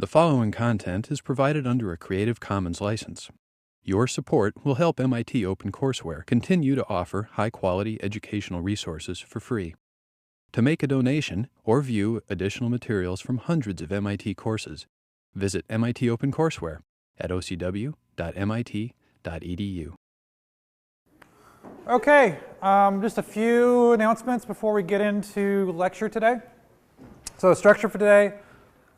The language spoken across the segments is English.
The following content is provided under a Creative Commons license. Your support will help MIT OpenCourseware continue to offer high-quality educational resources for free. To make a donation or view additional materials from hundreds of MIT courses, visit MIT OpenCourseware at ocw.mit.edu. Okay, just a few announcements before we get into lecture today. So the structure for today,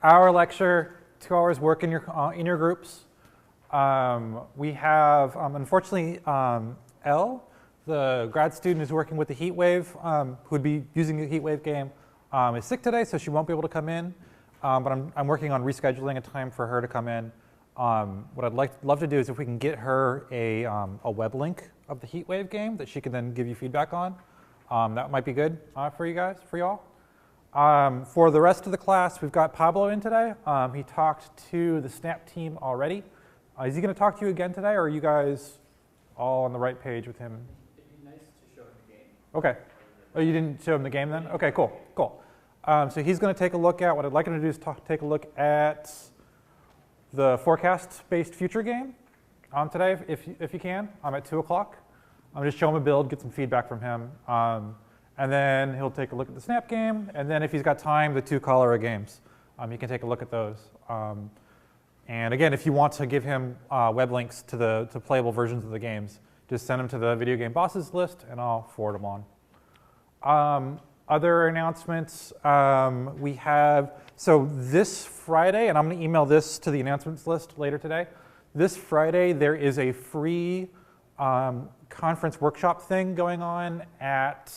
hour lecture, 2 hours work in your groups. We have, unfortunately, Elle, the grad student who's working with the Heatwave, who would be using the Heatwave game, is sick today, so she won't be able to come in. But I'm working on rescheduling a time for her to come in. What I'd love to do is if we can get her a web link of the Heatwave game that she can then give you feedback on. That might be good for you guys, for y'all. For the rest of the class, we've got Pablo in today. He talked to the Snap team already. Is he going to talk to you again today, or are you guys all on the right page with him? It'd be nice to show him the game. Okay. Oh, you didn't show him the game then? Okay, cool, cool. So he's going to take a look at, what I'd like him to do is take a look at the forecast-based future game today, if you can, at 2 o'clock. I'm just show him a build, get some feedback from him. And then he'll take a look at the Snap game, and then if he's got time, the 2 cholera games. He can take a look at those. And again, if you want to give him web links to playable versions of the games, just send them to the video game bosses list, and I'll forward them on. Other announcements, we have, so this Friday, and I'm going to email this to the announcements list later today. This Friday, there is a free conference workshop thing going on at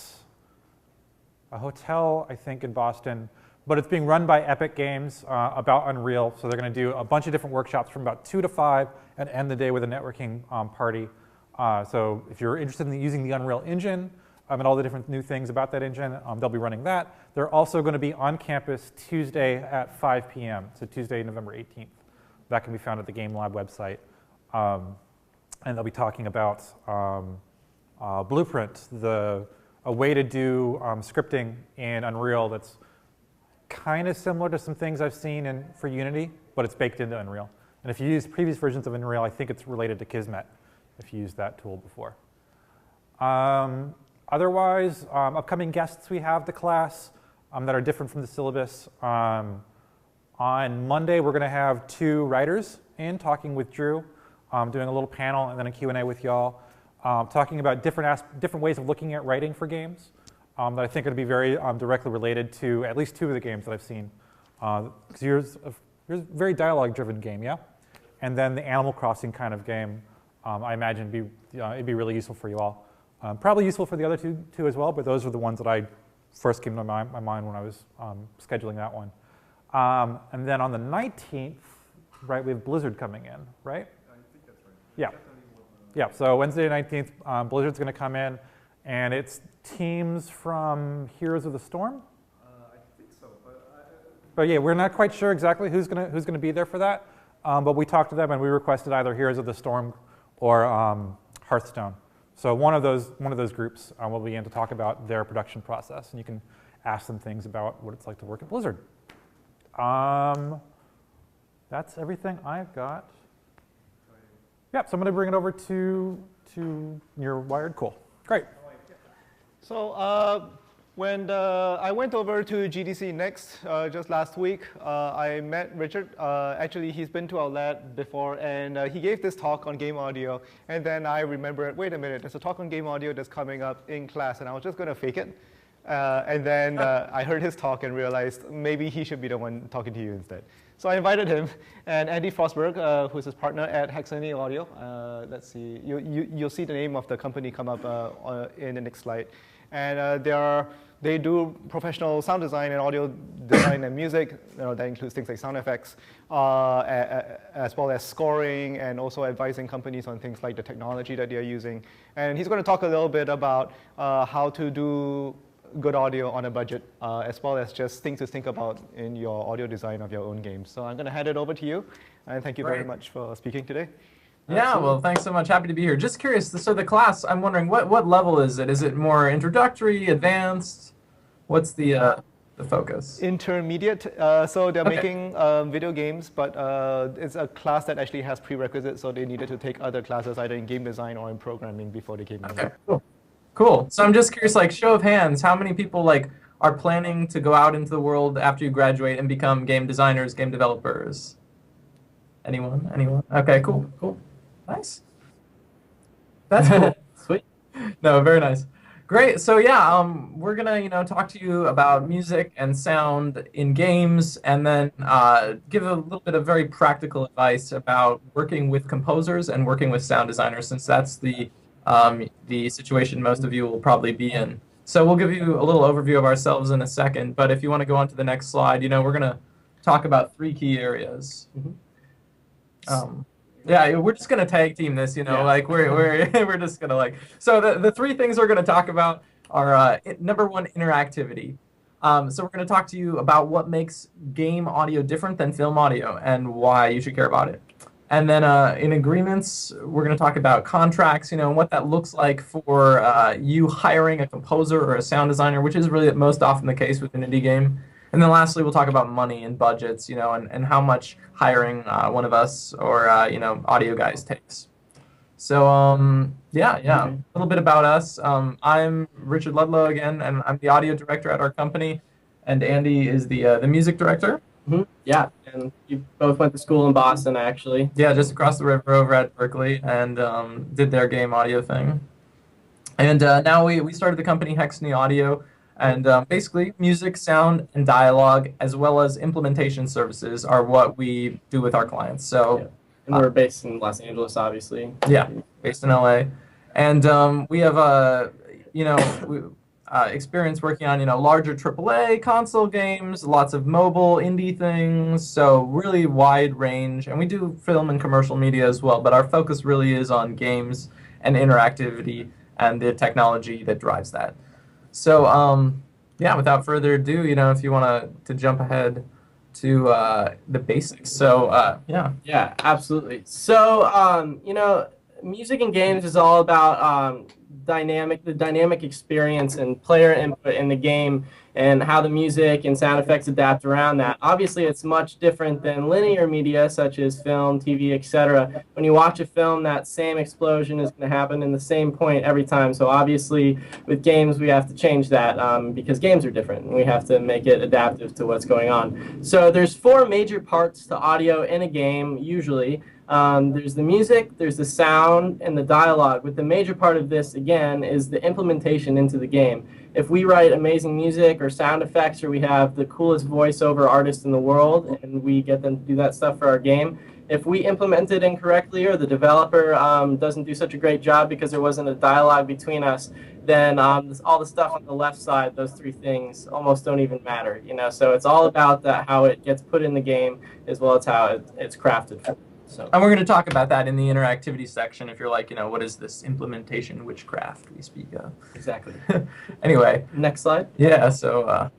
a hotel, I think, in Boston. But it's being run by Epic Games about Unreal. So they're going to do a bunch of different workshops from about 2 to 5 and end the day with a networking party. So if you're interested in using the Unreal Engine and all the different new things about that engine, they'll be running that. They're also going to be on campus Tuesday at 5 p.m., so Tuesday, November 18th. That can be found at the Game Lab website. And they'll be talking about Blueprint, a way to do scripting in Unreal that's kind of similar to some things I've seen for Unity, but it's baked into Unreal. And if you use previous versions of Unreal, I think it's related to Kismet, if you used that tool before. Otherwise, upcoming guests we have to class that are different from the syllabus. On Monday, we're going to have 2 writers in talking with Drew, doing a little panel and then a Q&A with y'all, talking about different ways of looking at writing for games. That I think are going to be very directly related to at least 2 of the games that I've seen. Because yours is a very dialogue-driven game, yeah? And then the Animal Crossing kind of game, I imagine it'd be really useful for you all. Probably useful for the other two as well, but those are the ones that I first came to my mind when I was scheduling that one. And then on the 19th, right, we have Blizzard coming in, right? I think that's right. Yeah. Yeah, so Wednesday the 19th, Blizzard's going to come in. And it's teams from Heroes of the Storm. I think so, but yeah, we're not quite sure exactly who's gonna be there for that. But we talked to them and we requested either Heroes of the Storm or Hearthstone. So one of those groups will begin to talk about their production process, and you can ask them things about what it's like to work at Blizzard. That's everything I've got. Yeah, so I'm gonna bring it over to your wired. Cool, great. So when I went over to GDC Next just last week, I met Richard. Actually, he's been to our lab before, and he gave this talk on game audio. And then I remembered, wait a minute, there's a talk on game audio that's coming up in class, and I was just going to fake it. And then I heard his talk and realized maybe he should be the one talking to you instead. So I invited him, and Andy Forsberg, who's his partner at Hexany Audio. Let's see, you'll see the name of the company come up in the next slide. And they do professional sound design and audio design and music. That includes things like sound effects, as well as scoring, and also advising companies on things like the technology that they're using. And he's going to talk a little bit about how to do good audio on a budget, as well as just things to think about in your audio design of your own games. So I'm going to hand it over to you, and thank you very much for speaking today. Yeah, well, thanks so much. Happy to be here. Just curious, so the class, I'm wondering, what level is it? Is it more introductory, advanced? What's the the focus? Intermediate, so they're making video games, but it's a class that actually has prerequisites, so they needed to take other classes either in game design or in programming before they came in. Okay, cool. Cool. So I'm just curious, like, show of hands, how many people like are planning to go out into the world after you graduate and become game designers, game developers? Anyone? Anyone? Okay, cool. Cool. Nice. That's cool. Sweet. No, very nice. Great. So yeah, we're gonna talk to you about music and sound in games, and then give a little bit of very practical advice about working with composers and working with sound designers, since that's the situation most of you will probably be in. So we'll give you a little overview of ourselves in a second, but if you want to go on to the next slide, we're gonna talk about 3 key areas. Yeah, we're just gonna tag team this, like we're just gonna So the 3 things we're gonna talk about are number 1, interactivity. So we're gonna talk to you about what makes game audio different than film audio and why you should care about it. And then in agreements, we're gonna talk about contracts, and what that looks like for you hiring a composer or a sound designer, which is really most often the case with an indie game. And then lastly, we'll talk about money and budgets, and how much hiring one of us or, audio guys takes. So, yeah, a little bit about us. I'm Richard Ludlow again, and I'm the audio director at our company. And Andy is the music director. Yeah, and you both went to school in Boston, actually. Yeah, just across the river over at Berkeley, and did their game audio thing. And now we started the company Hexney Audio. And basically, music, sound, and dialogue, as well as implementation services, are what we do with our clients. So, and we're based in Los Angeles, obviously. Yeah, based in LA, and we have experience working on larger AAA console games, lots of mobile indie things. So really wide range, and we do film and commercial media as well. But our focus really is on games and interactivity and the technology that drives that. So, yeah, without further ado, if you want to jump ahead to the basics. So, yeah. Yeah, absolutely. So, music and games is all about the dynamic experience and player input in the game and how the music and sound effects adapt around that. Obviously, it's much different than linear media such as film, TV, etc. When you watch a film, that same explosion is going to happen in the same point every time. So obviously, with games, we have to change that because games are different, and we have to make it adaptive to what's going on. So there's 4 major parts to audio in a game, usually. There's the music, there's the sound, and the dialogue. But the major part of this, again, is the implementation into the game. If we write amazing music or sound effects, or we have the coolest voiceover artist in the world, and we get them to do that stuff for our game, if we implement it incorrectly, or the developer doesn't do such a great job because there wasn't a dialogue between us, then all the stuff on the left side, those 3 things, almost don't even matter. So it's all about how it gets put in the game, as well as how it's crafted for. So. And we're going to talk about that in the interactivity section if you're like, what is this implementation witchcraft we speak of? Exactly. Anyway. Next slide. Yeah, so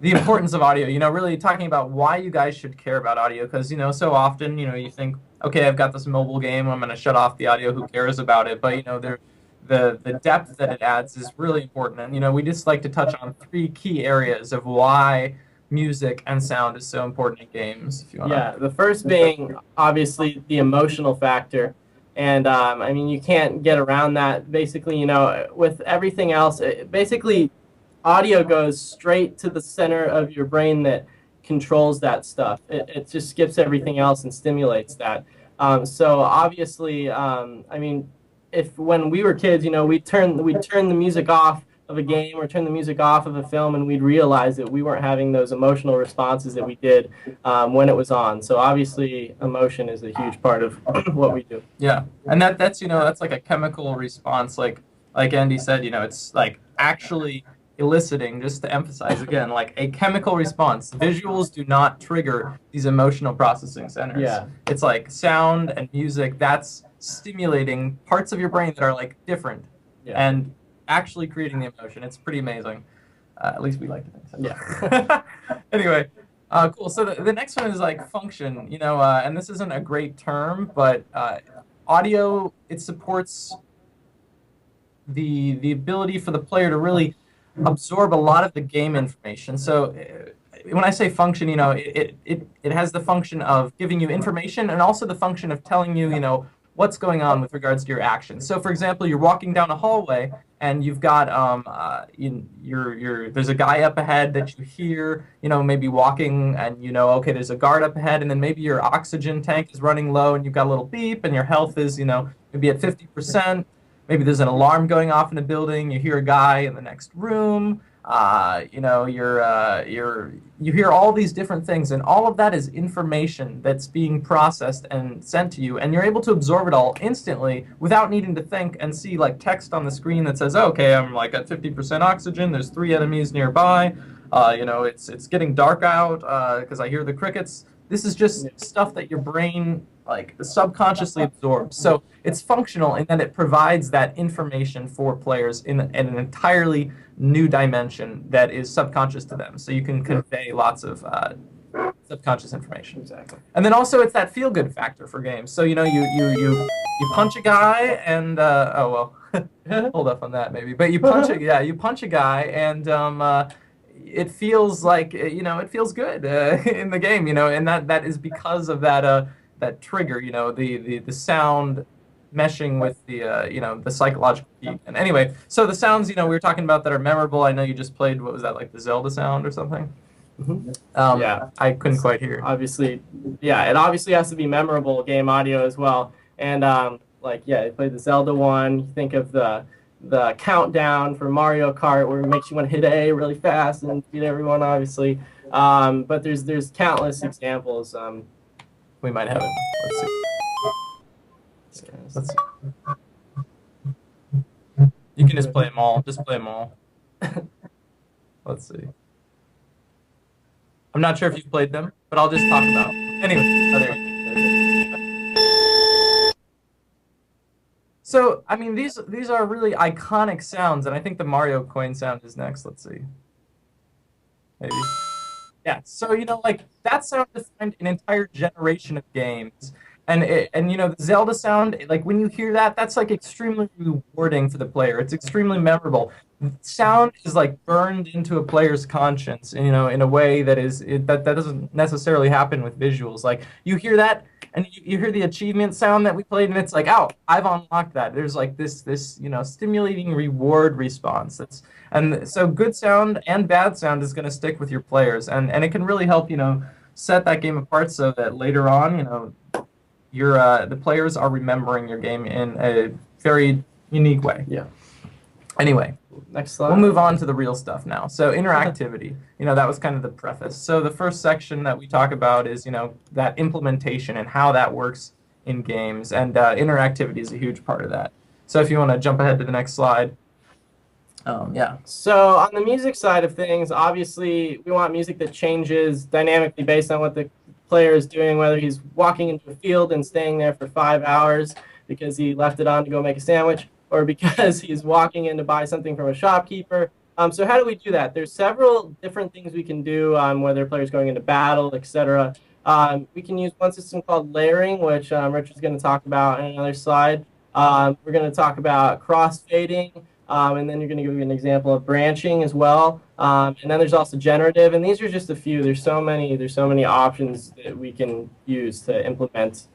the importance of audio, really talking about why you guys should care about audio, because, so often, you think, okay, I've got this mobile game, I'm going to shut off the audio, who cares about it? But, the depth that it adds is really important. And, we just like to touch on 3 key areas of why music and sound is so important in games, if you want. Yeah, the first being obviously the emotional factor, and you can't get around that. Basically, with everything else, basically audio goes straight to the center of your brain that controls that stuff. It just skips everything else and stimulates that. So obviously, if when we were kids, we'd turn the music off of a game or turn the music off of a film, and we'd realize that we weren't having those emotional responses that we did when it was on. So obviously emotion is a huge part of what we do. Yeah, and that's like a chemical response, like Andy said, it's like actually eliciting, just to emphasize again, like a chemical response. Visuals do not trigger these emotional processing centers. Yeah. It's like sound and music, that's stimulating parts of your brain that are like different. Yeah. And actually creating the emotion. It's pretty amazing. At least we like to think so. Yeah. Anyway, cool. So the next one is like function, and this isn't a great term, but audio, it supports the ability for the player to really absorb a lot of the game information. So when I say function, it has the function of giving you information and also the function of telling you, what's going on with regards to your actions. So, for example, you're walking down a hallway and you've got there's a guy up ahead that you hear, maybe walking, and okay, there's a guard up ahead, and then maybe your oxygen tank is running low and you've got a little beep, and your health is maybe at 50%. Maybe there's an alarm going off in a building. You hear a guy in the next room. You hear all these different things, and all of that is information that's being processed and sent to you, and you're able to absorb it all instantly without needing to think and see like text on the screen that says, oh, okay, I'm like at 50% oxygen. There's 3 enemies nearby. It's getting dark out because I hear the crickets. This is just stuff that your brain like subconsciously absorbs. So it's functional in that it provides that information for players in an entirely new dimension that is subconscious to them. So you can convey lots of subconscious information. Exactly. And then also it's that feel-good factor for games. So you punch a guy and hold up on that maybe. But you punch a guy and it feels like it feels good in the game, and that is because of that trigger, the sound meshing with the psychological peak. And anyway, so the sounds we were talking about that are memorable. I know you just played, what was that, like the Zelda sound or something? Mm-hmm. Yeah, I couldn't quite hear. Obviously, yeah, it obviously has to be memorable game audio as well. And you played the Zelda one. You think of the countdown for Mario Kart where it makes you want to hit A really fast and beat everyone, obviously. But there's countless examples. We might have it. Let's see. You can just play them all. Just play them all. Let's see. I'm not sure if you've played them, but I'll just talk about them. Anyway, there you go. So, I mean, these are really iconic sounds, and I think the Mario coin sound is next. Let's see. Maybe. Yeah, so, that sound defined an entire generation of games. And the Zelda sound, like when you hear that, that's like extremely rewarding for the player. It's extremely memorable. Sound is like burned into a player's conscience, in a way that that doesn't necessarily happen with visuals. Like you hear that, and you hear the achievement sound that we played, and it's like, oh, I've unlocked that. There's like this stimulating reward response. And so good sound and bad sound is going to stick with your players, and it can really help set that game apart so that later on the players are remembering your game in a very unique way. Yeah. Anyway, next slide. We'll move on to the real stuff now. So interactivity, that was kind of the preface. So the first section that we talk about is, that implementation and how that works in games. And interactivity is a huge part of that. So if you want to jump ahead to the next slide. Yeah. So on the music side of things, obviously we want music that changes dynamically based on what the player is doing, whether he's walking into a field and staying there for 5 hours because he left it on to go make a sandwich, or because he's walking in to buy something from a shopkeeper. So how do we do that? There's several different things we can do, whether a player's going into battle, etc. We can use one system called layering, which Richard's going to talk about in another slide. We're going to talk about crossfading, and then you're going to give you an example of branching as well. And then there's also generative, and these are just a few. There's so many options that we can use to implement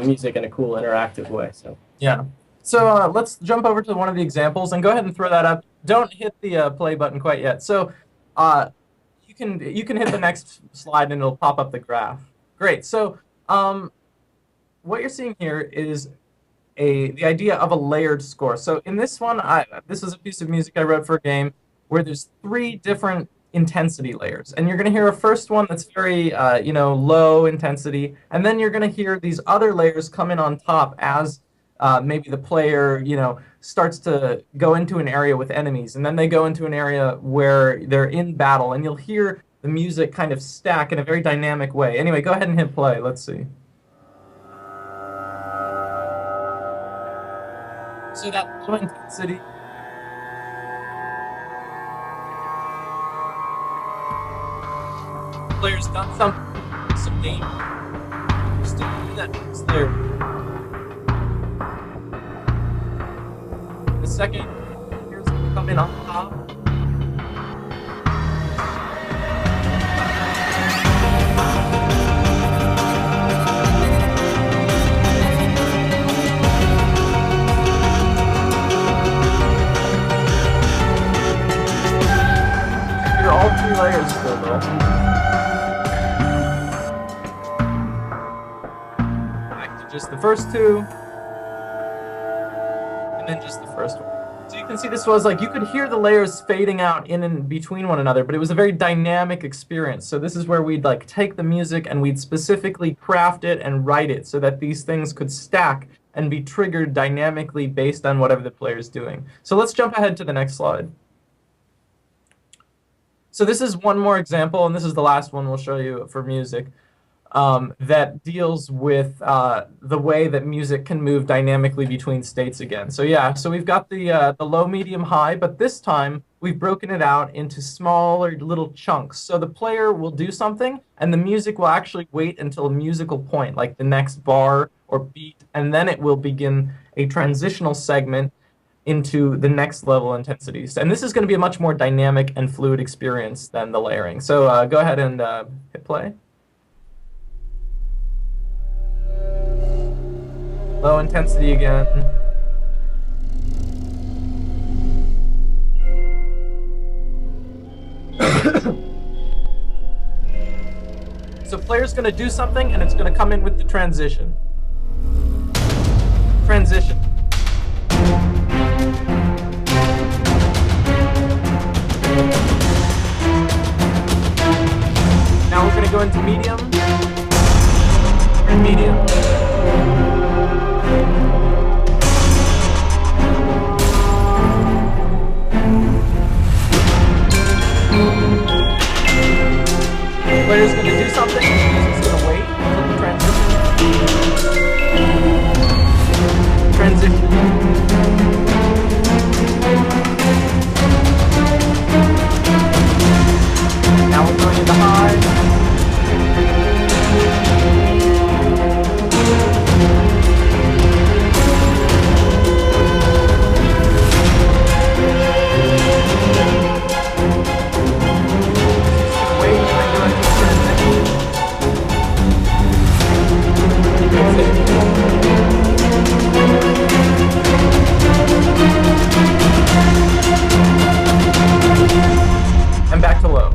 music in a cool, interactive way. So yeah. So let's jump over to one of the examples and go ahead and throw that up. Don't hit the play button quite yet. So you can hit the next slide and it'll pop up the graph. Great. So what you're seeing here is the idea of a layered score. So in this one, this is a piece of music I wrote for a game where there's 3 different intensity layers, and you're going to hear a first one that's very low intensity, and then you're going to hear these other layers come in on top as maybe the player starts to go into an area with enemies, and then they go into an area where they're in battle, and you'll hear the music kind of stack in a very dynamic way. Anyway, go ahead and hit play. Let's see. So that low intensity. Player's done something, some game. Still do that next layer. The second, here's come in on top. just the first two, and then just the first one. So you can see this was like, you could hear the layers fading out in and between one another, but it was a very dynamic experience. So this is where we'd like take the music and we'd specifically craft it and write it so that these things could stack and be triggered dynamically based on whatever the player's doing. So let's jump ahead to the next slide. So this is one more example, and this is the last one we'll show you for music, that deals with the way that music can move dynamically between states again. So yeah, so we've got the low, medium, high, but this time we've broken it out into smaller little chunks. So the player will do something, and the music will actually wait until a musical point, like the next bar or beat, and then it will begin a transitional segment into the next level intensities. And this is going to be a much more dynamic and fluid experience than the layering. So go ahead and hit play. Low intensity again. So player's going to do something, and it's going to come in with the transition. Transition. Now we're going to go into medium. And medium. Player's going to do something, music's going to wait until the transition. Transition. Now we're going into high. And back to low.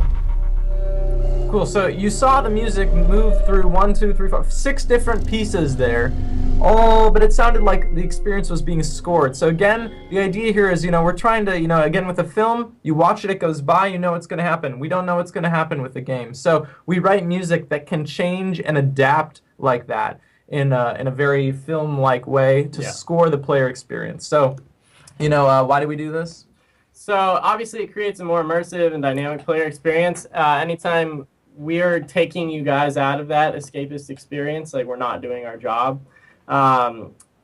Cool, so you saw the music move through 1, 2, 3, 4, 6 different pieces there. Oh, but it sounded like the experience was being scored. So again, the idea here is, we're trying to, again with a film, you watch it, it goes by, you know what's going to happen. We don't know what's going to happen with the game. So we write music that can change and adapt like that in a very film-like way to score the player experience. So, why do we do this? So obviously it creates a more immersive and dynamic player experience. Anytime we're taking you guys out of that escapist experience, like we're not doing our job,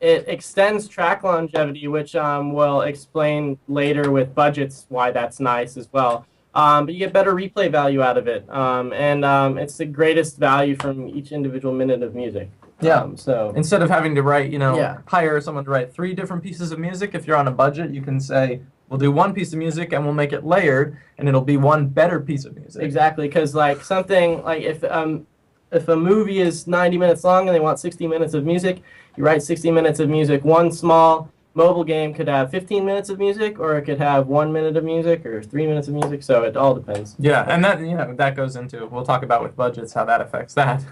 it extends track longevity, which we'll explain later with budgets why that's nice as well. But you get better replay value out of it, and it's the greatest value from each individual minute of music. Yeah. So instead of having to write, hire someone to write 3 different pieces of music, if you're on a budget, you can say, we'll do 1 piece of music and we'll make it layered, and it'll be 1 better piece of music. Exactly, because like something like if a movie is 90 minutes long and they want 60 minutes of music, you write 60 minutes of music. One small mobile game could have 15 minutes of music, or it could have 1 minute of music, or 3 minutes of music. So it all depends. Yeah, and that that goes into, we'll talk about with budgets how that affects that.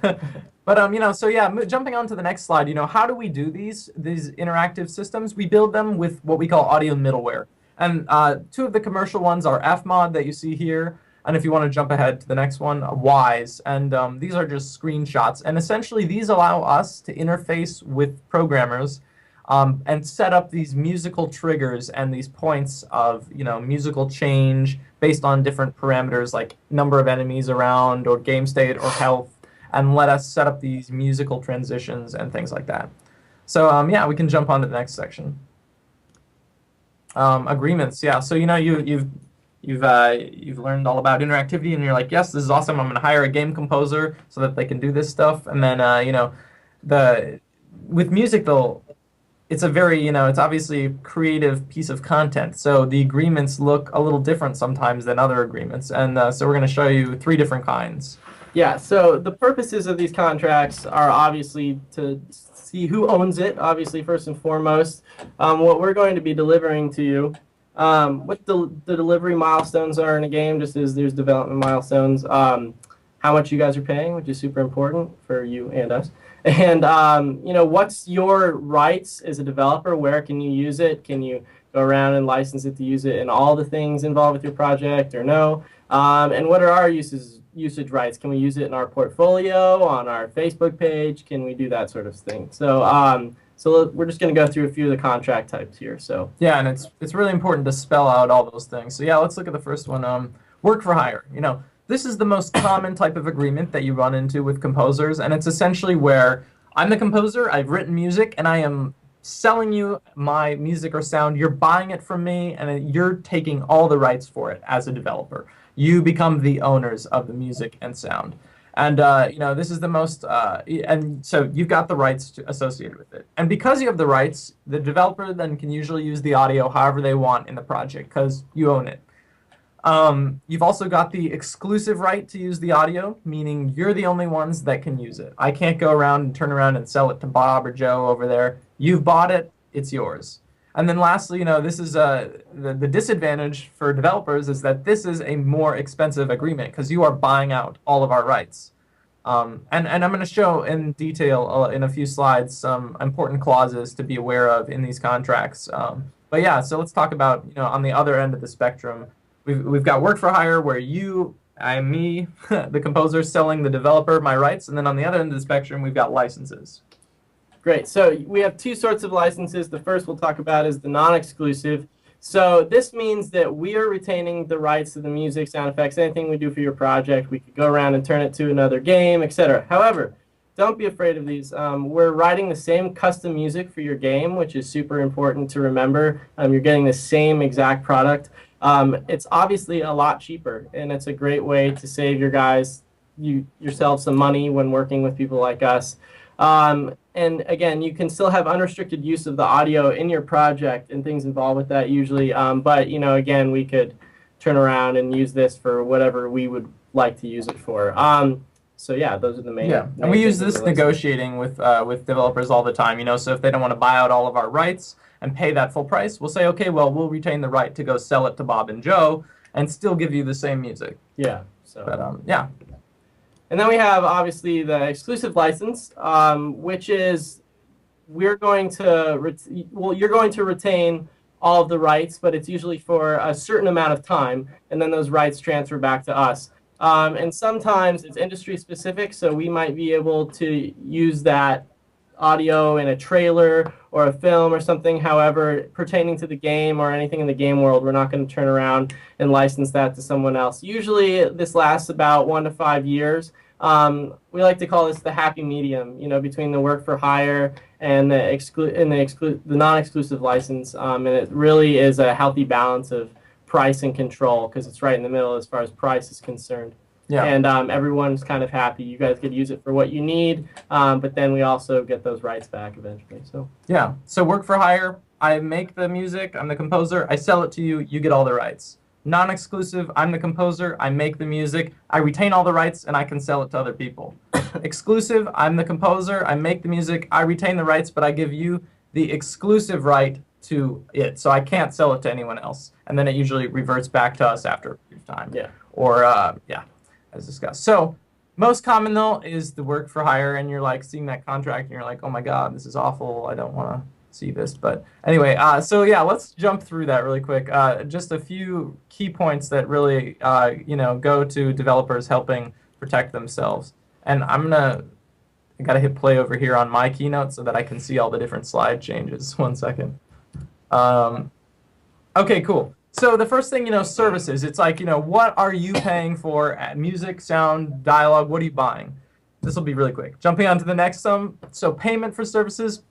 But so yeah, jumping on to the next slide, how do we do these interactive systems? We build them with what we call audio middleware. And 2 of the commercial ones are Fmod that you see here, and if you want to jump ahead to the next one, Wise. And these are just screenshots. And essentially, these allow us to interface with programmers and set up these musical triggers and these points of musical change based on different parameters like number of enemies around or game state or health, and let us set up these musical transitions and things like that. So yeah, we can jump on to the next section. Agreements, yeah. So you've learned all about interactivity, and you're like, yes, this is awesome. I'm going to hire a game composer so that they can do this stuff. And then with music though, it's a very it's obviously a creative piece of content. So the agreements look a little different sometimes than other agreements, and so we're going to show you 3 different kinds. Yeah. So the purposes of these contracts are obviously to see who owns it, obviously, first and foremost. What we're going to be delivering to you, what the delivery milestones are in a game, just as there's development milestones. how much you guys are paying, which is super important for you and us. And what's your rights as a developer? Where can you use it? Can you go around and license it to use it in all the things involved with your project, or no? And what are our usage rights? Can we use it in our portfolio, on our Facebook page? Can we do that sort of thing? So we're just going to go through a few of the contract types here. So yeah, and it's really important to spell out all those things. So yeah, let's look at the first one. Work for hire. This is the most common type of agreement that you run into with composers, and it's essentially where I'm the composer, I've written music, and I am selling you my music or sound. You're buying it from me, and you're taking all the rights for it as a developer. You become the owners of the music and sound. And, this is the most, and so you've got the rights associated with it. And because you have the rights, the developer then can usually use the audio however they want in the project because you own it. You've also got the exclusive right to use the audio, meaning you're the only ones that can use it. I can't go around and turn around and sell it to Bob or Joe over there. You've bought it, it's yours. And then lastly, this is the disadvantage for developers is that this is a more expensive agreement because you are buying out all of our rights. And I'm going to show in detail in a few slides some important clauses to be aware of in these contracts. But yeah, so let's talk about, on the other end of the spectrum, we've got work for hire where I'm me, the composer, selling the developer my rights. And then on the other end of the spectrum, we've got licenses. Great. So we have two sorts of licenses. The first we'll talk about is the non-exclusive. So this means that we are retaining the rights to the music, sound effects, anything we do for your project. We could go around and turn it to another game, etc. However, don't be afraid of these. We're writing the same custom music for your game, which is super important to remember. You're getting the same exact product. It's obviously a lot cheaper, and it's a great way to save yourself some money when working with people like us. And again, you can still have unrestricted use of the audio in your project and things involved with that usually. But, again, we could turn around and use this for whatever we would like to use it for. So yeah, those are the main. Yeah, and we use this negotiating with developers all the time. So if they don't want to buy out all of our rights and pay that full price, we'll say, okay, well, we'll retain the right to go sell it to Bob and Joe and still give you the same music. Yeah. So. But yeah. And then we have, obviously, the exclusive license, which is you're going to retain all of the rights, but it's usually for a certain amount of time, and then those rights transfer back to us. And sometimes it's industry specific, so we might be able to use that audio in a trailer or a film or something. However, pertaining to the game or anything in the game world, we're not going to turn around and license that to someone else. Usually this lasts about 1 to 5 years. We like to call this the happy medium, between the work for hire and the non-exclusive license. And it really is a healthy balance of price and control because it's right in the middle as far as price is concerned. Yeah. And everyone's kind of happy. You guys could use it for what you need, but then we also get those rights back eventually. So yeah. So work for hire. I make the music. I'm the composer. I sell it to you. You get all the rights. Non-exclusive. I'm the composer. I make the music. I retain all the rights, and I can sell it to other people. Exclusive. I'm the composer. I make the music. I retain the rights, but I give you the exclusive right to it. So I can't sell it to anyone else. And then it usually reverts back to us after a brief time. Yeah. Or yeah. As discussed. So most common though is the work for hire, and you're like seeing that contract and you're like, oh my god, this is awful, I don't want to see this. But anyway, so yeah, let's jump through that really quick. Just a few key points that really go to developers helping protect themselves. And I gotta hit play over here on my keynote so that I can see all the different slide changes. 1 second. Okay, cool. So the first thing, services. It's like, what are you paying for? Music, sound, dialogue, what are you buying? This will be really quick. Jumping on to the next one. So payment for services,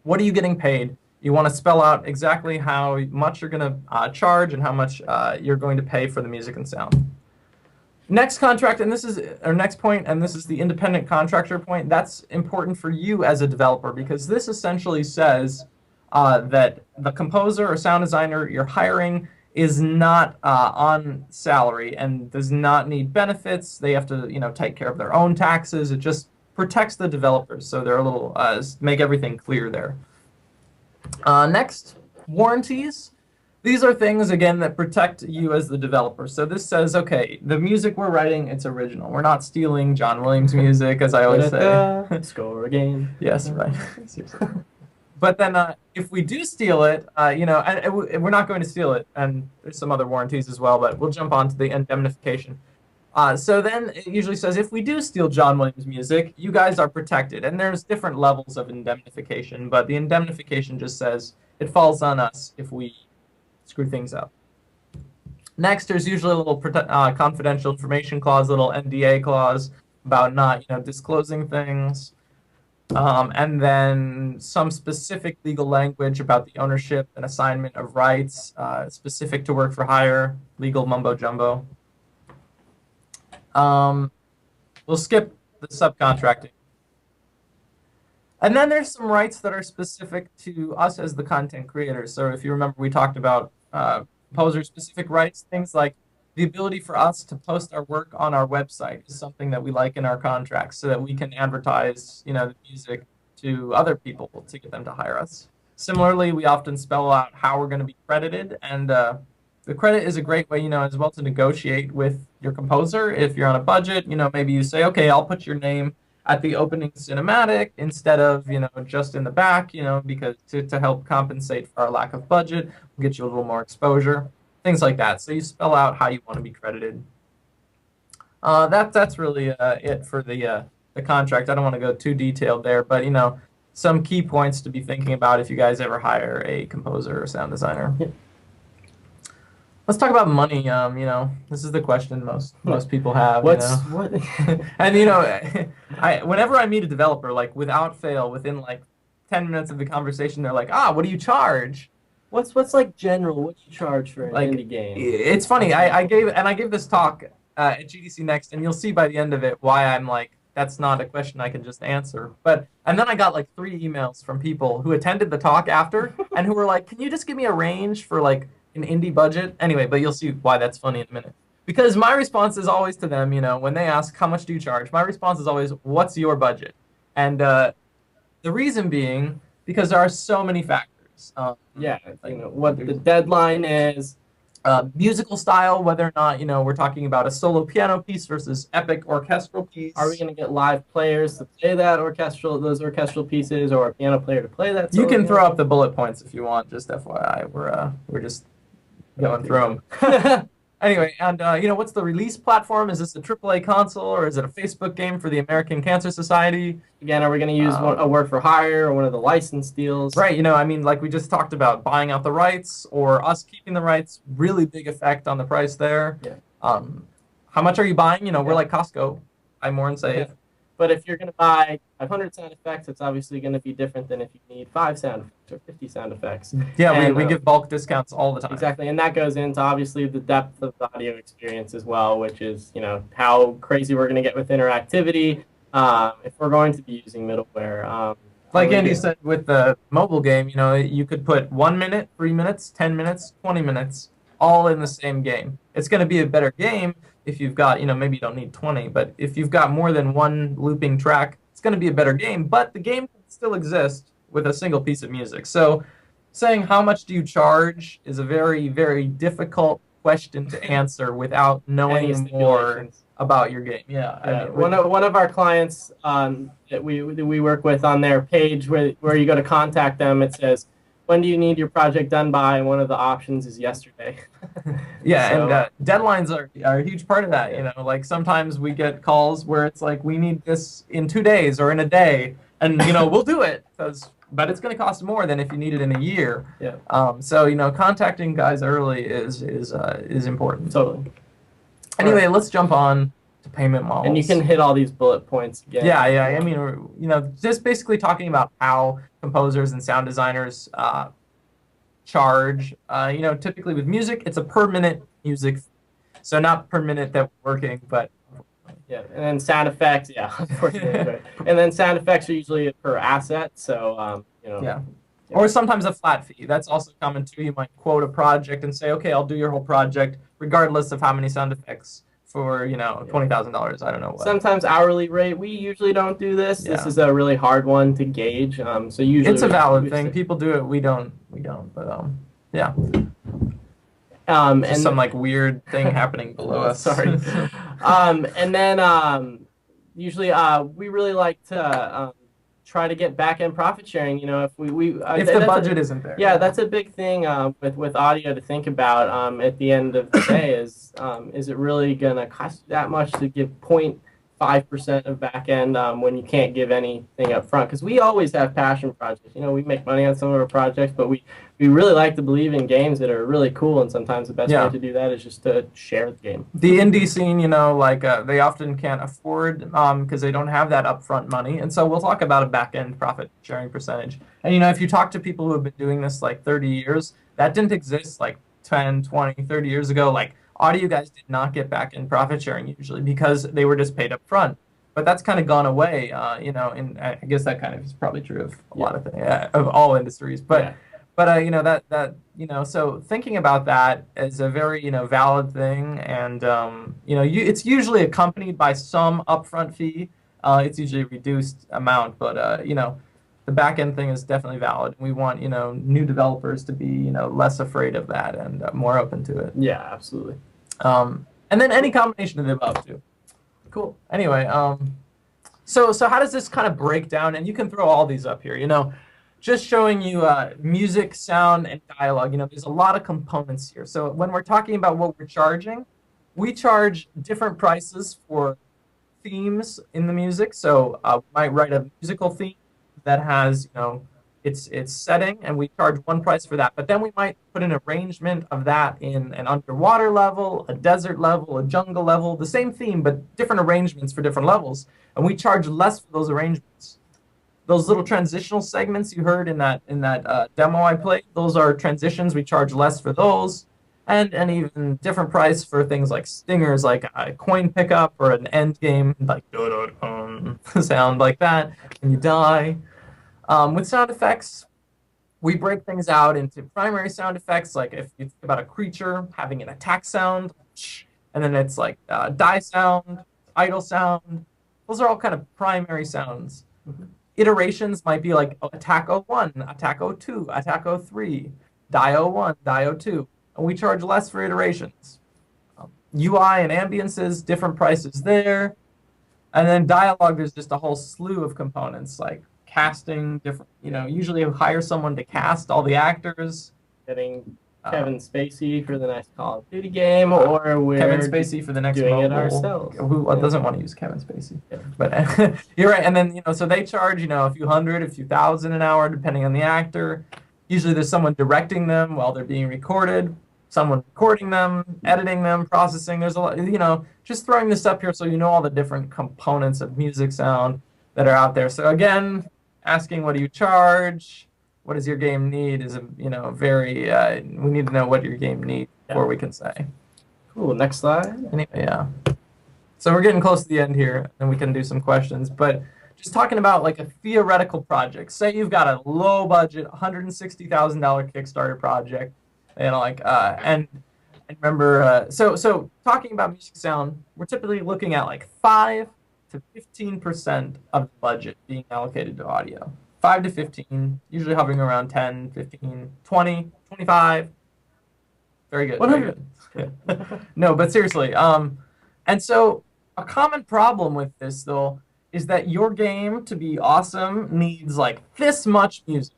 what are you getting paid? You want to spell out exactly how much you're going to charge and how much you're going to pay for the music and sound. Next contract, and this is our next point, and this is the independent contractor point. That's important for you as a developer because this essentially says that the composer or sound designer you're hiring is not on salary and does not need benefits. They have to, take care of their own taxes. It just protects the developers, so they're a little make everything clear there. Next, warranties. These are things, again, that protect you as the developer. So this says, okay, the music we're writing, it's original. We're not stealing John Williams music, as I always say. Score again. Yes, right. Seriously. But then if we do steal it, and we're not going to steal it, and there's some other warranties as well, but we'll jump on to the indemnification. So then it usually says, if we do steal John Williams music, you guys are protected. And there's different levels of indemnification, but the indemnification just says it falls on us if we screw things up. Next, there's usually a little confidential information clause, little NDA clause about not, disclosing things. And then some specific legal language about the ownership and assignment of rights, specific to work for hire, legal mumbo jumbo. We'll skip the subcontracting. And then there's some rights that are specific to us as the content creators. So if you remember, we talked about composer-specific rights, things like the ability for us to post our work on our website is something that we like in our contracts so that we can advertise, the music to other people to get them to hire us. Similarly, we often spell out how we're going to be credited, and the credit is a great way, as well to negotiate with your composer. If you're on a budget, maybe you say, okay, I'll put your name at the opening cinematic instead of, just in the back, because to help compensate for our lack of budget, we'll get you a little more exposure, things like that. So you spell out how you want to be credited. That's really it for the contract. I don't want to go too detailed there, but, some key points to be thinking about if you guys ever hire a composer or sound designer. Yeah. Let's talk about money. This is the question most people have. What? And whenever I meet a developer, like without fail, within like 10 minutes of the conversation, they're like, what do you charge? What's like general? What you charge for an indie game? It's funny. I gave this talk at GDC Next, and you'll see by the end of it why I'm like, that's not a question I can just answer. And then I got like 3 emails from people who attended the talk after and who were like, can you just give me a range for like an indie budget? Anyway, but you'll see why that's funny in a minute. Because my response is always to them, when they ask, how much do you charge? My response is always, what's your budget? And the reason being, because there are so many factors. What the deadline is. Musical style, whether or not, we're talking about a solo piano piece versus epic orchestral piece. Are we going to get live players to play those orchestral pieces, or a piano player to play that? You can throw up the bullet points if you want, just FYI. We're just going through them. Anyway, and what's the release platform? Is this a AAA console, or is it a Facebook game for the American Cancer Society? Again, are we going to use a work for hire or one of the license deals? Right, like we just talked about, buying out the rights or us keeping the rights, really big effect on the price there. Yeah. How much are you buying? We're like Costco. Buy more and save. Yeah. But if you're going to buy 500 sound effects, it's obviously going to be different than if you need 5 sound effects or 50 sound effects. Yeah, and we give bulk discounts all the time. Exactly, and that goes into obviously the depth of the audio experience as well, which is how crazy we're going to get with interactivity if we're going to be using middleware. Like Andy said with the mobile game, you could put 1 minute, 3 minutes, 10 minutes, 20 minutes, all in the same game. It's going to be a better game if you've got, maybe you don't need 20, but if you've got more than one looping track, it's going to be a better game, but the game can still exist with a single piece of music. So saying how much do you charge is a very, very difficult question to answer without knowing more about your game. Yeah. One of our clients that we work with, on their page where you go to contact them, it says, when do you need your project done by? And one of the options is yesterday. And deadlines are a huge part of that. Like sometimes we get calls where it's like, we need this in 2 days or in a day, and we'll do it, but it's going to cost more than if you need it in a year. Yeah. So contacting guys early is important. Totally. Anyway, let's jump on to payment models. And you can hit all these bullet points again. Yeah. I mean, just basically talking about how composers and sound designers charge. Typically with music, it's a per minute music, so not per minute that we're working, but yeah. And then sound effects, unfortunately, right. And then sound effects are usually per asset, so Yeah. Or sometimes a flat fee. That's also common too. You might quote a project and say, okay, I'll do your whole project regardless of how many sound effects for, $20,000. I don't know what. Sometimes hourly rate. We usually don't do this. Yeah. This is a really hard one to gauge. So usually it's a valid thing. People do it. We don't. But Yeah. And Just some like weird thing happening below us. Sorry. And then usually we really like to try to get back end profit sharing. You know, if if the budget isn't there. Yeah, that's a big thing with audio to think about. At the end of the day, is it really gonna cost you that much to give 0.5% of back end when you can't give anything up front? Because we always have passion projects. You know, we make money on some of our projects, but we really like to believe in games that are really cool, and sometimes the best way to do that is just to share the game. The indie scene, you know, like they often can't afford because they don't have that upfront money, and so we'll talk about a back-end profit sharing percentage. And you know, if you talk to people who have been doing this like 30 years, that didn't exist like 10, 20, 30 years ago. Like audio guys did not get back-end profit sharing usually because they were just paid up front. But that's kind of gone away, you know, and I guess that kind of is probably true of a lot of things, of all industries. But you know, that you know, so thinking about that is a very, you know, valid thing, and you know, it's usually accompanied by some upfront fee. It's usually a reduced amount, but you know, the back end thing is definitely valid. We want, you know, new developers to be, you know, less afraid of that and more open to it. Yeah, absolutely. And then any combination of the above too. Cool. Anyway, so how does this kind of break down? And you can throw all these up here, you know. Just showing you music, sound, and dialogue. You know, there's a lot of components here. So when we're talking about what we're charging, we charge different prices for themes in the music. So we might write a musical theme that has, you know, its setting, and we charge one price for that. But then we might put an arrangement of that in an underwater level, a desert level, a jungle level, the same theme, but different arrangements for different levels. And we charge less for those arrangements. Those little transitional segments you heard in that demo I played, those are transitions. We charge less for those, and even different price for things like stingers, like a coin pickup or an end game, like sound like that when you die. With sound effects, we break things out into primary sound effects, like if you think about a creature having an attack sound, and then it's like die sound, idle sound. Those are all kind of primary sounds. Iterations might be like attack 01, attack 02, attack 03, die 01, die 02. And we charge less for iterations. UI and ambiences, different prices there. And then dialogue, there's just a whole slew of components like casting, different, you know, usually you hire someone to cast all the actors. Getting Kevin Spacey for the next Call of Duty game, or we're Kevin Spacey for the next doing mobile. it ourselves. Who doesn't want to use Kevin Spacey? Yeah. But you're right. And then, you know, so they charge, you know, a few hundred, a few thousand an hour, depending on the actor. Usually there's someone directing them while they're being recorded, someone recording them, editing them, processing. There's a lot, you know, just throwing this up here so you know all the different components of music sound that are out there. So again, asking what do you charge? What does your game need is, you know, very, we need to know what your game needs before we can say. Cool, next slide. Anyway, yeah. So we're getting close to the end here, and we can do some questions. But just talking about like a theoretical project. Say you've got a low budget, $160,000 Kickstarter project, you know, like, and remember, so talking about music sound, we're typically looking at like 5 to 15% of the budget being allocated to audio. 5 to 15, usually hovering around 10, 15, 20, 25. Very good. 100. Very good. No, but seriously. And so a common problem with this, though, is that your game, to be awesome, needs like this much music.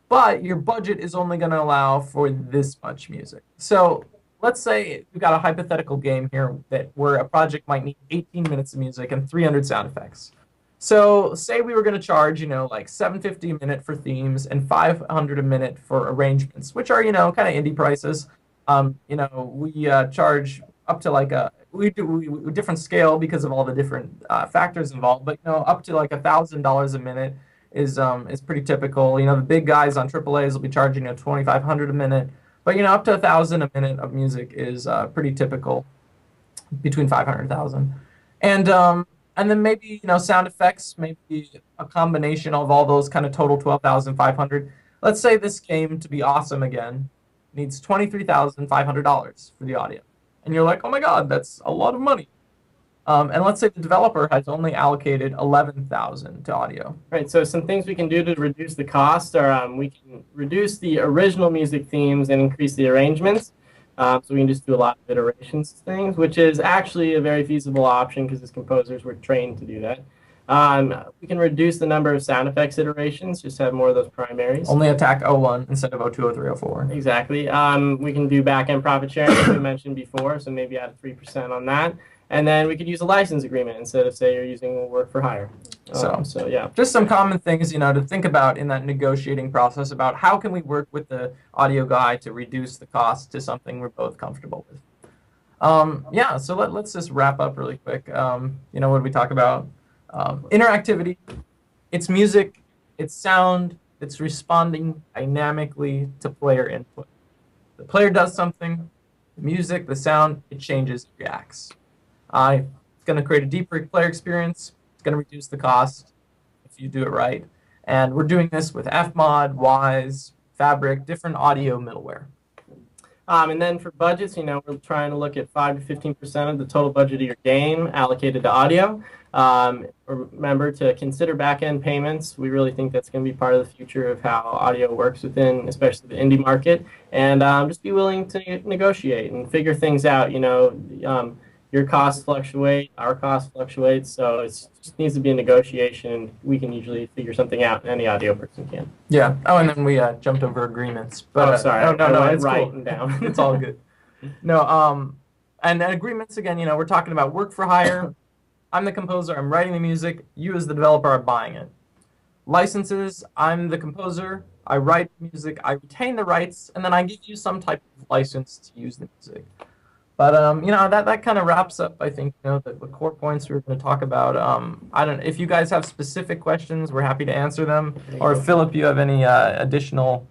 But your budget is only going to allow for this much music. So let's say we've got a hypothetical game here where a project might need 18 minutes of music and 300 sound effects. So say we were going to charge, you know, like $750 a minute for themes and $500 a minute for arrangements, which are, you know, kind of indie prices. You know, we charge up to like we do different scale because of all the different factors involved, but, you know, up to like $1,000 a minute is pretty typical. You know, the big guys on AAAs will be charging, you know, $2,500 a minute, but, you know, up to $1,000 a minute of music is pretty typical, between 500 and 1,000. And then maybe, you know, sound effects, maybe a combination of all those kind of total 12,500. Let's say this game, to be awesome again, needs $23,500 for the audio. And you're like, oh my God, that's a lot of money. And let's say the developer has only allocated 11,000 to audio. Right, so some things we can do to reduce the cost are we can reduce the original music themes and increase the arrangements. So we can just do a lot of iterations things, which is actually a very feasible option because as composers we're trained to do that. We can reduce the number of sound effects iterations, just have more of those primaries. Only attack 01 instead of 02, 03, 04. Exactly. We can do back-end profit sharing, as we mentioned before, so maybe add 3% on that. And then we could use a license agreement instead of, say, you're using work for hire. So yeah. Just some common things, to think about in that negotiating process about how can we work with the audio guy to reduce the cost to something we're both comfortable with. Yeah, so let's just wrap up really quick. What did we talk about? Interactivity. It's music, it's sound, it's responding dynamically to player input. The player does something, the music, the sound, it changes, it reacts. It's going to create a deeper player experience. It's going to reduce the cost if you do it right. And we're doing this with Fmod, Wise, Fabric, different audio middleware. And then for budgets, we're trying to look at 5 to 15% of the total budget of your game allocated to audio. Remember to consider back-end payments. We really think that's going to be part of the future of how audio works within, especially the indie market. And just be willing to negotiate and figure things out. Your costs fluctuate, our costs fluctuate, so it just needs to be a negotiation, and we can usually figure something out, and any audio person can. Yeah. Oh, and then we jumped over agreements. But, sorry. No, it's writing cool. down. It's all good. No, and agreements, again, we're talking about work for hire. I'm the composer, I'm writing the music, you as the developer are buying it. Licenses, I'm the composer, I write music, I retain the rights, and then I give you some type of license to use the music. But that kind of wraps up, I think, the core points we were going to talk about. I don't know if you guys have specific questions, we're happy to answer them. Or if Philip, you have any additional,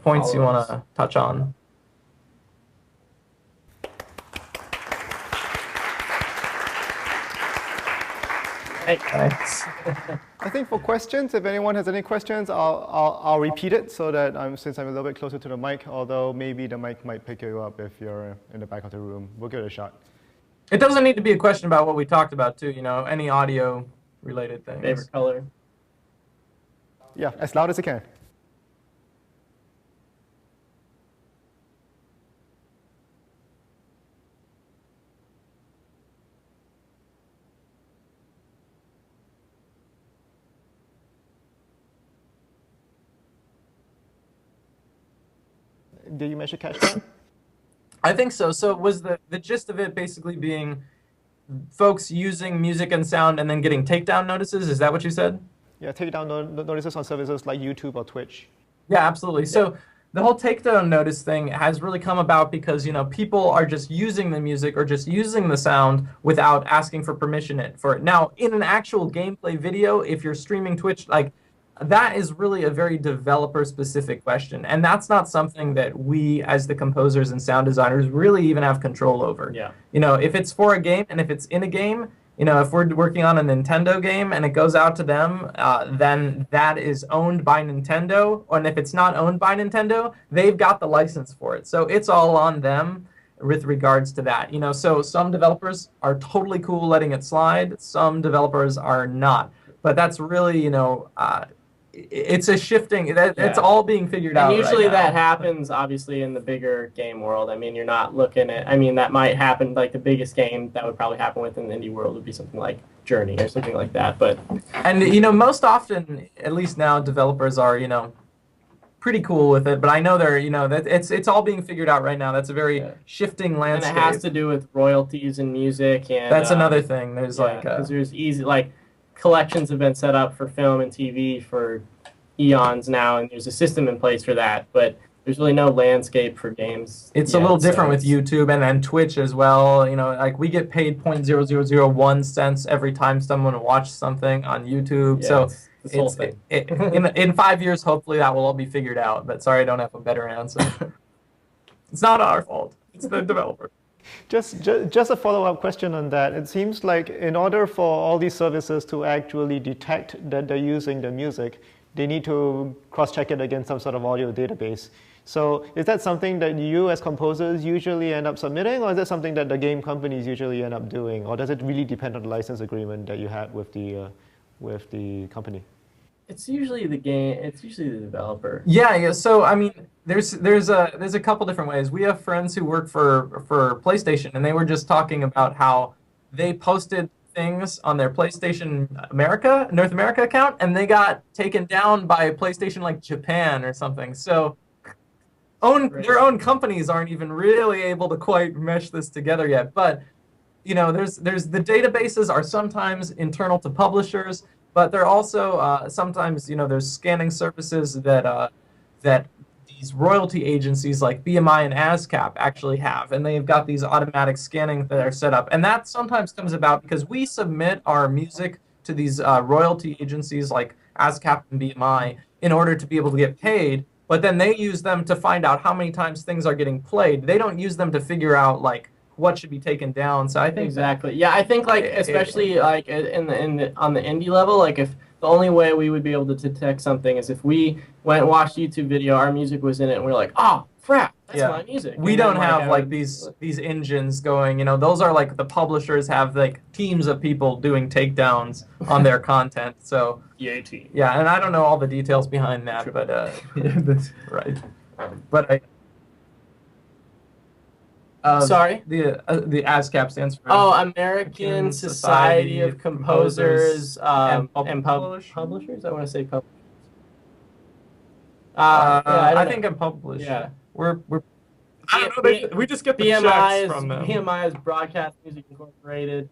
points you want to touch on. Thanks. I think for questions, if anyone has any questions, I'll repeat it so that since I'm a little bit closer to the mic, although maybe the mic might pick you up if you're in the back of the room. We'll give it a shot. It doesn't need to be a question about what we talked about too, any audio related things. Favorite color? Yeah, as loud as you can. Did you manage to catch that? I think so. So was the gist of it basically being folks using music and sound and then getting takedown notices? Is that what you said? Yeah, takedown notices on services like YouTube or Twitch. Yeah, absolutely. So the whole takedown notice thing has really come about because, people are just using the music or just using the sound without asking for permission for it. Now, in an actual gameplay video, if you're streaming Twitch, that is really a very developer-specific question, and that's not something that we, as the composers and sound designers, really even have control over. Yeah. If it's for a game and if it's in a game, if we're working on a Nintendo game and it goes out to them, then that is owned by Nintendo, and if it's not owned by Nintendo, they've got the license for it. So it's all on them with regards to that. So some developers are totally cool letting it slide, some developers are not. But that's really, it's a shifting, it's all being figured out. And usually right now. that happens, obviously, in the bigger game world. You're not looking at, that might happen, like the biggest game that would probably happen within the indie world would be something like Journey or something like that. And, most often, at least now, developers are, pretty cool with it. But I know they're, that it's all being figured out right now. That's a very shifting landscape. And it has to do with royalties and music. And that's another thing. There's because there's easy, collections have been set up for film and TV for eons now, and there's a system in place for that, but there's really no landscape for games. It's a little different with YouTube and then Twitch as well. We get paid 0.0001 cents every time someone watches something on YouTube. So it's whole thing. In 5 years, hopefully that will all be figured out, but sorry I don't have a better answer. It's not our fault. It's the developer. Just a follow-up question on that. It seems like in order for all these services to actually detect that they're using the music, they need to cross-check it against some sort of audio database. So is that something that you as composers usually end up submitting, or is that something that the game companies usually end up doing? Or does it really depend on the license agreement that you have with the company? It's usually the game. It's usually the developer. Yeah. So I mean, there's a couple different ways. We have friends who work for PlayStation, and they were just talking about how they posted things on their PlayStation North America account, and they got taken down by PlayStation like Japan or something. So their own companies aren't even really able to quite mesh this together yet. But there's the databases are sometimes internal to publishers. But there are also sometimes, there's scanning services that these royalty agencies like BMI and ASCAP actually have, and they've got these automatic scanning that are set up. And that sometimes comes about because we submit our music to these royalty agencies like ASCAP and BMI in order to be able to get paid. But then they use them to find out how many times things are getting played. They don't use them to figure out like what should be taken down. So I think exactly. Yeah, I think like especially like on the indie level, like if the only way we would be able to detect something is if we went and watched a YouTube video, our music was in it, and we're like, oh crap, that's my music. We don't have like these engines going. Those are like the publishers have like teams of people doing takedowns on their content. So yeah, and I don't know all the details behind that, but that's right. But sorry? The ASCAP stands for American Society of Composers and Publishers? I want to say publishers. I think I'm published. Yeah. We're I don't know, we just get the checks from them. BMI is Broadcast Music Incorporated.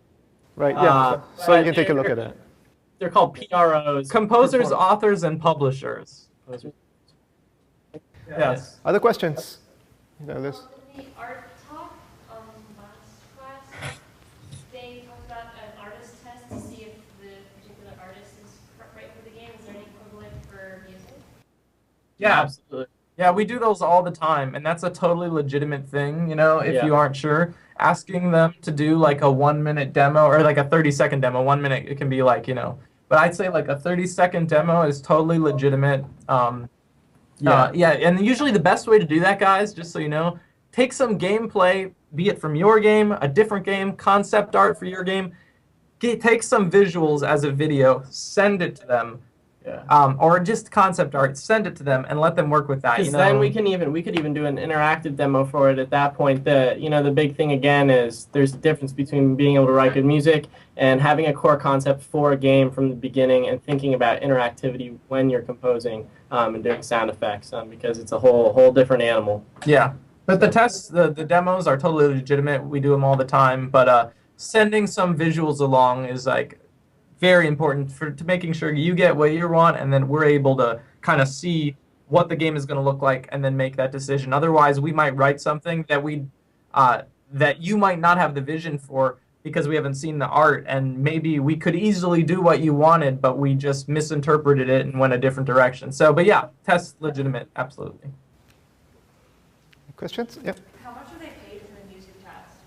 Right, yeah. So you can take a look at it. They're called PROs. Composers, authors, and publishers. Yes. Other questions? The art talk last class, they talked about an artist test to see if the particular artist is right for the game. Is there any equivalent for music? Yeah, absolutely. Yeah, we do those all the time, and that's a totally legitimate thing, if you aren't sure. Asking them to do like a 1-minute demo or like a 30-second demo. 1 minute, it can be like, but I'd say like a 30-second demo is totally legitimate. And usually the best way to do that, guys, just so you know, take some gameplay, be it from your game, a different game, concept art for your game. Take some visuals as a video, send it to them, or just concept art, send it to them, and let them work with that. Because then we could even do an interactive demo for it at that point. The big thing again is there's a difference between being able to write good music and having a core concept for a game from the beginning and thinking about interactivity when you're composing and doing sound effects because it's a whole different animal. Yeah. But the tests, the demos are totally legitimate. We do them all the time. But sending some visuals along is like very important to making sure you get what you want, and then we're able to kind of see what the game is going to look like and then make that decision. Otherwise, we might write something that that you might not have the vision for because we haven't seen the art, and maybe we could easily do what you wanted, but we just misinterpreted it and went a different direction. So, but yeah, test legitimate, absolutely. Questions? Yeah. How much are they paid for the music test?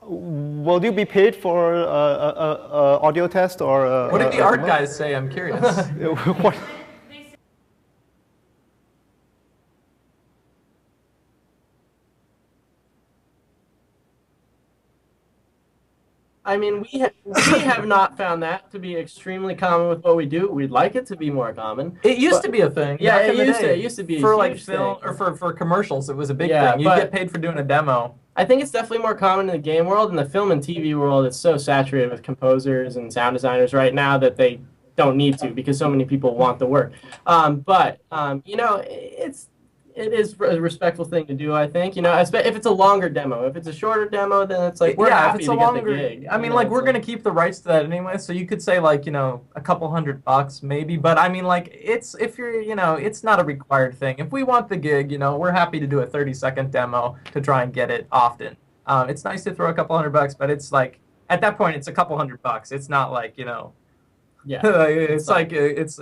Will you be paid for audio test or? What did the art guys say? I'm curious. What? I mean, we have not found that to be extremely common with what we do. We'd like it to be more common. It used to be a thing. Yeah, it used to be for a like huge film thing. or for commercials. It was a big thing. You get paid for doing a demo. I think it's definitely more common in the game world. In the film and TV world, it's so saturated with composers and sound designers right now that they don't need to because so many people want the work. It is a respectful thing to do, I think. If it's a longer demo. If it's a shorter demo, then it's like we're happy to get the gig. I mean, we're gonna keep the rights to that anyway. So you could say like a couple $100 maybe. But I mean, like it's not a required thing. If we want the gig, we're happy to do a 30-second demo to try and get it often. It's nice to throw a couple $100, but it's like at that point it's a couple $100. It's not like Yeah. it's like it's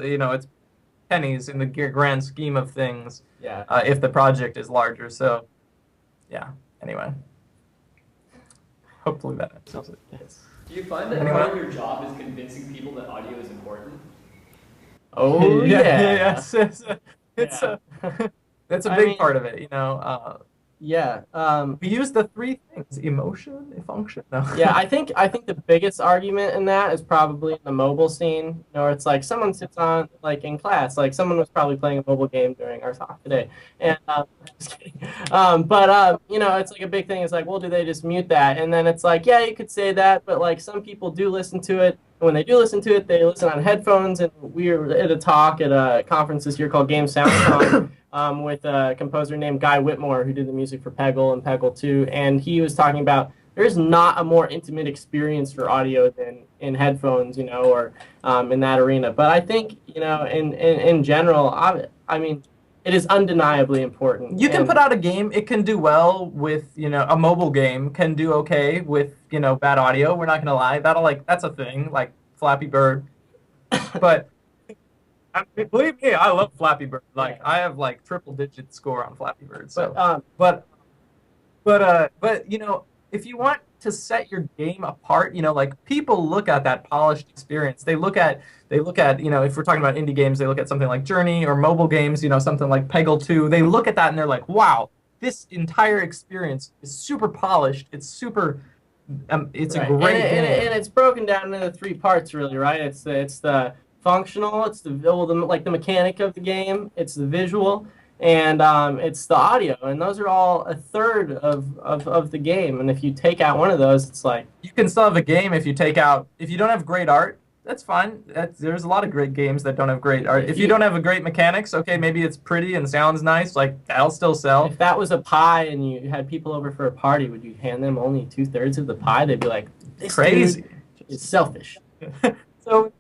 pennies in the grand scheme of things. Yeah. If the project is larger, so yeah. Anyway, hopefully that answers it. Yes. Do you find that part of your job is convincing people that audio is important? Oh yeah. yes. It's Yeah. that's a I big mean- part of it, you know. Yeah. We use the three things: emotion, function. No. Yeah, I think the biggest argument in that is probably in the mobile scene. You know, where it's like someone sits on like in class, like someone was probably playing a mobile game during our talk today, and just kidding. You know, it's like a big thing. It's like, well, do they just mute that? And then it's like, yeah, you could say that, but like some people do listen to it. And when they do listen to it, they listen on headphones. And we were at a talk at a conference this year called Game SoundCon. With a composer named Guy Whitmore, who did the music for Peggle and Peggle 2, and he was talking about there's not a more intimate experience for audio than in headphones, you know, or in that arena. But I think, you know, in general, I mean, it is undeniably important. You can put out a game, it can do well with, you know, a mobile game can do okay with, you know, bad audio. We're not gonna lie, that's a thing, like Flappy Bird. But I mean, believe me, I love Flappy Bird. Like, Yeah. I have like triple-digit score on Flappy Bird. So, But, but you know, if you want to set your game apart, you know, like people look at that polished experience. They look at, you know, if we're talking about indie games, they look at something like Journey, or mobile games, you know, something like Peggle 2. They look at that and they're like, wow, this entire experience is super polished. It's super. It's right. a great game. And it's broken down into 3 parts, really, right? It's the functional, it's the mechanic of the game, it's the visual, and it's the audio, and those are all a third of the game. And if you take out one of those, it's like You can still have a game if you don't have great art. That's fine. There's a lot of great games that don't have great art. If you don't have a great mechanics, okay, maybe it's pretty and sounds nice, like that'll still sell. if that was a pie and you had people over for a party, would you hand them only 2/3 of the pie? They'd be like, this Crazy. dude is selfish. So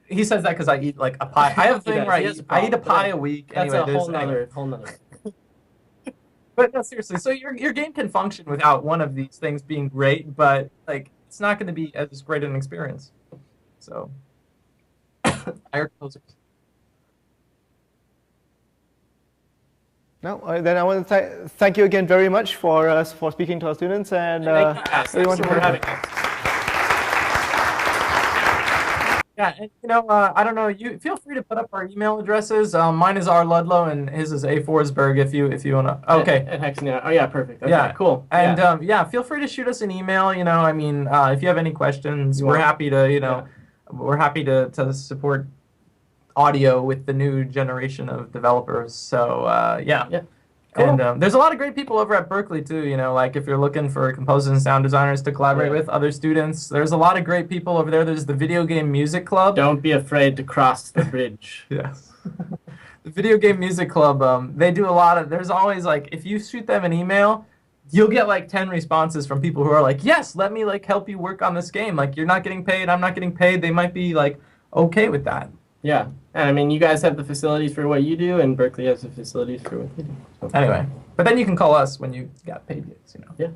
he says that because I eat like a pie. I have a thing where I eat a pie a week. That's Anyway, a whole nother. But no, seriously. So your game can function without one of these things being great, but like it's not going to be as great an experience. So, higher closers. No, then I want to thank you again very much for speaking to our students, and everyone for having us. Yeah, and you know, I don't know. You feel free to put up our email addresses. Mine is R Ludlow, and his is A Forsberg. If you wanna. Okay. At Hexen, oh yeah, perfect. Okay, Yeah, cool. And yeah, feel free to shoot us an email. You know, I mean, if you have any questions, we're happy to. You know, we're happy to support audio with the new generation of developers. So yeah. Yeah. Cool. And there's a lot of great people over at Berkeley too, you know, like if you're looking for composers and sound designers to collaborate with, other students, there's a lot of great people over there. There's the Video Game Music Club. Don't be afraid to cross the bridge. Yes. The Video Game Music Club, they do a lot of, there's always like, if you shoot them an email, you'll get like 10 responses from people who are like, yes, let me like help you work on this game. Like, you're not getting paid, I'm not getting paid. They might be like okay with that. Yeah, and I mean, you guys have the facilities for what you do, and Berkeley has the facilities for what they do. So. Anyway, but then you can call us when you got paid gigs, you know. Yeah.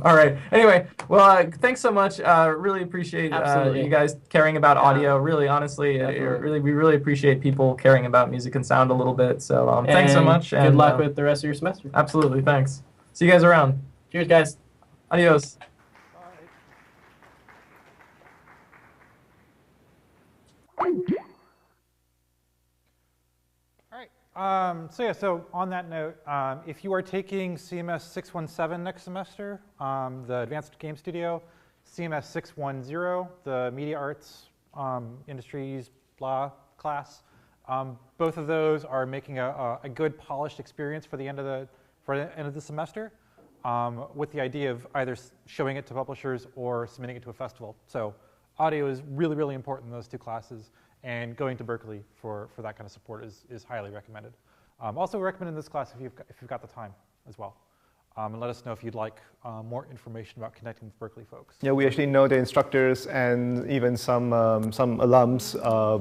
All right. Anyway, well, thanks so much. Really appreciate you guys caring about audio. Really, honestly, we really appreciate people caring about music and sound a little bit. So thanks so much. And good luck with the rest of your semester. Absolutely. Thanks. See you guys around. Cheers, guys. Adios. So on that note, if you are taking CMS 617 next semester, the Advanced Game Studio, CMS 610, the Media Arts Industries blah class, both of those are making a good polished experience for the end of the semester, with the idea of either showing it to publishers or submitting it to a festival. So audio is really, really important in those two classes. And going to Berkeley for that kind of support is highly recommended. Also recommend in this class if you've got the time as well. And let us know if you'd like more information about connecting with Berkeley folks. Yeah, we actually know the instructors and even some alums,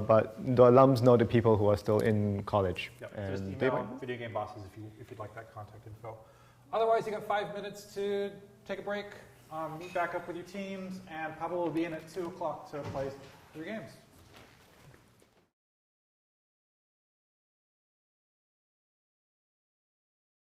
but the alums know the people who are still in college. Yep. And Just email Video Game Bosses if you'd like that contact info. Otherwise, you got 5 minutes to take a break, meet back up with your teams, and Pablo will be in at 2 o'clock to play your games.